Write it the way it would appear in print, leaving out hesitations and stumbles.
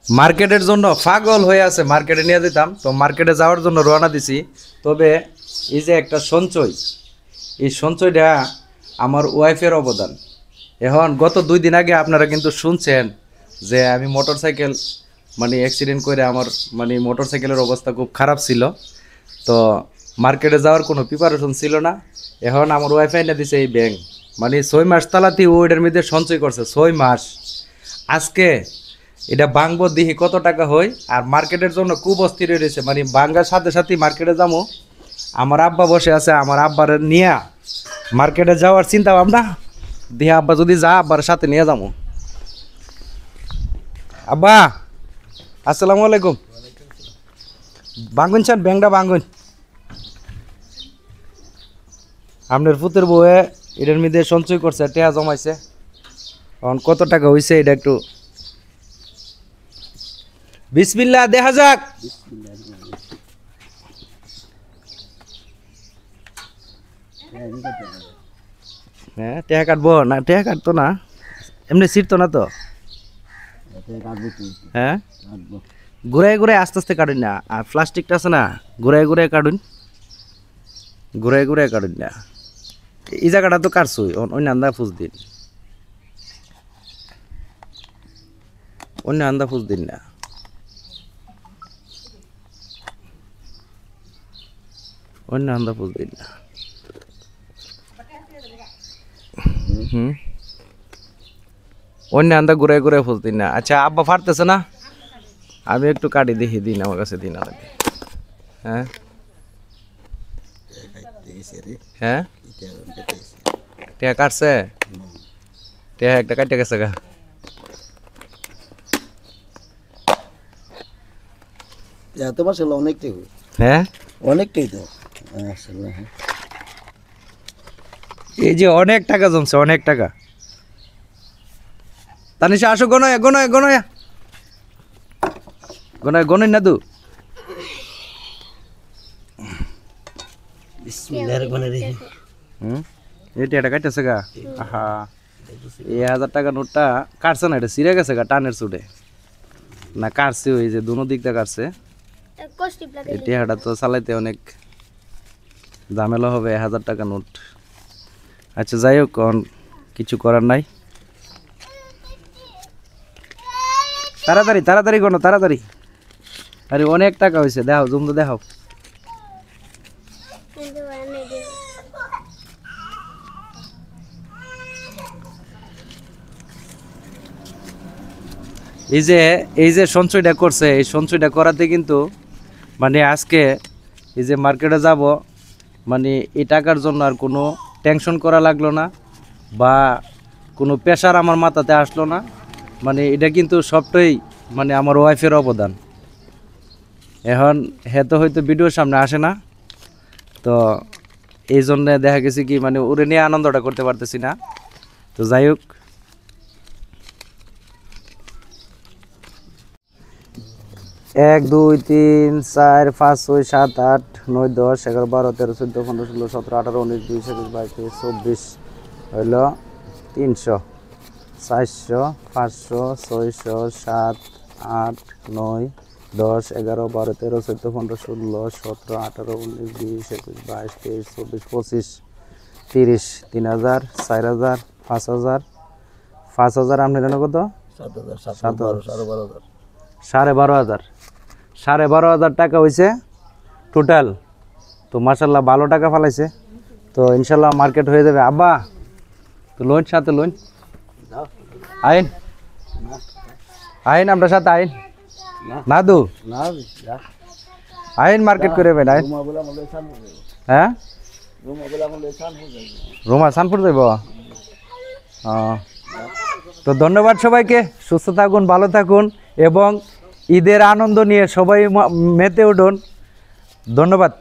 মার্কেটের জন্য পাগল হয়ে আছে, মার্কেটে নিয়ে যেতাম তো মার্কেটে যাওয়ার জন্য রওনা দিছি। তবে এই যে একটা সঞ্চয়, এই সঞ্চয়টা আমার ওয়াইফের অবদান। এখন গত 2 দিন আগে আপনারা কিন্তু শুনছেন যে আমি মোটরসাইকেল মানে অ্যাক্সিডেন্ট করে আমার মানে মোটরসাইকেলের অবস্থা খুব খারাপ ছিল। তো মার্কেটে যাওয়ার কোনো প্রিপারেশন ছিল না। এখন আমার ওয়াইফাই এনে দিছে এই ব্যাংক, মানে 6 মাস তালাতি ওইটার মধ্যে সঞ্চয় করছে 6 মাস। আজকে এটা ভাঙবো দেখি কত টাকা হয়। আর মার্কেটের জন্য খুব অস্থির হয়ে রয়েছে, মানে ভাঙ্গার সাথে সাথেই মার্কেটে যাবো। আমার আব্বা বসে আছে, আমার আব্বার নিয়ে মার্কেটে যাওয়ার চিন্তা ভাবনা। দিয়ে আব্বা যদি যা আব্বার সাথে নিয়ে যাবো। আব্বা আসসালামু আলাইকুম। ভাঙুন চান ব্যাংকটা ভাঙুন। আপনার পুতের বউয়ে এটার মধ্যে সঞ্চয় করছে, টাকা জমাইছে। এখন কত টাকা হয়েছে এটা একটু বিসমিল্লাহ দেখা যাক। হ্যাঁ টাকা কাটবো না, টাকা কাটতো না, এমনি ছিটতো না তো। হ্যাঁ ঘুরাই ঘুরাই আস্তে আস্তে কাটুন না। আর প্লাস্টিকটা আছে না, ঘুরাই ঘুরাই কাটুন, ঘুরাই ঘুরাই কাটুন না। এই জায়গাটা তো কাটছই, অন্য আন্দা ফুস দিন, অন্য আন্দা ফুস দিন না। অন্য আন্দা ফুস দিন না। অন্য আন্দা ঘুরাই ঘুরাই ফুস দিন না। আচ্ছা আব্বা ফাটতেছে না, আমি একটু কাটি দেখি, দিন আমার কাছে দিন আলাদা। হ্যাঁ হ্যাঁ টিয়া কাটছে, টিয়া একটা কাটতে গেছে গা। তোমার ছিল অনেকটাই, হ্যাঁ অনেকটাই তো। এই যে অনেক টাকা জমছে, অনেক টাকা। তানিশা আসো, গনয় গনয় গনয় গনয় গনয় না তু। এই টিয়াটা কাটতেছে গা। আহা এই 1000 টাকা নোটটা কাটছে না, এটা ছিঁড়ে গেছে গা টানের চুটে। না কাটছে, ওই যে দুনো দিকটা কাটছে। এই টিয়াটা তো চালাইতে অনেক ঝামেলা হবে, 1000 টাকা নোট। আচ্ছা যাই হোক, কিছু করার নাই। তাড়াতাড়ি তাড়াতাড়ি কোনো তাড়াতাড়ি। আরে অনেক টাকা হয়েছে, দেখাও জুম তো দেখাও। এই যে সঞ্চয়টা করছে, এই সঞ্চয়টা করাতে কিন্তু মানে আজকে এই যে মার্কেটে যাব, মানে এই টাকার জন্য আর কোনো টেনশন করা লাগলো না, বা কোনো প্রেশার আমার মাথাতে আসলো না। মানে এটা কিন্তু সবটাই মানে আমার ওয়াইফের অবদান। এখন হ্যাঁ তো হয়তো ভিডিওর সামনে আসে না, তো এই জন্যে দেখা গেছে কি মানে ওরে নিয়ে আনন্দটা করতে পারতেছি না। তো যাই হোক, 1 2 3 4 5 6 7 8 9 10 11 12 13 14 15 16 17 18 19 20 21 22 23 24 হইল 300 400 500 600 7 8 9 10 11 12 13 14 15 16 17 18 19 20 21 22 23 24 25 30 3000 4000 5000 5000 আপনার জন্য কত? 12,500 12,500 টাকা হয়েছে টোটাল। তো মাশাল্লাহ ভালো টাকা ফালাইছে, তো ইনশাল্লাহ মার্কেট হয়ে যাবে। আব্বা তো লোন সাথে লোন আইন আইন আপনার সাথে আইন না দু আইন মার্কেট করে যাবেন আইন। হ্যাঁ রোমা সানপুর যাইব। তো ধন্যবাদ সবাইকে, সুস্থ থাকুন, ভালো থাকুন এবং ঈদের আনন্দ নিয়ে সবাই মেতে উঠুন। ধন্যবাদ।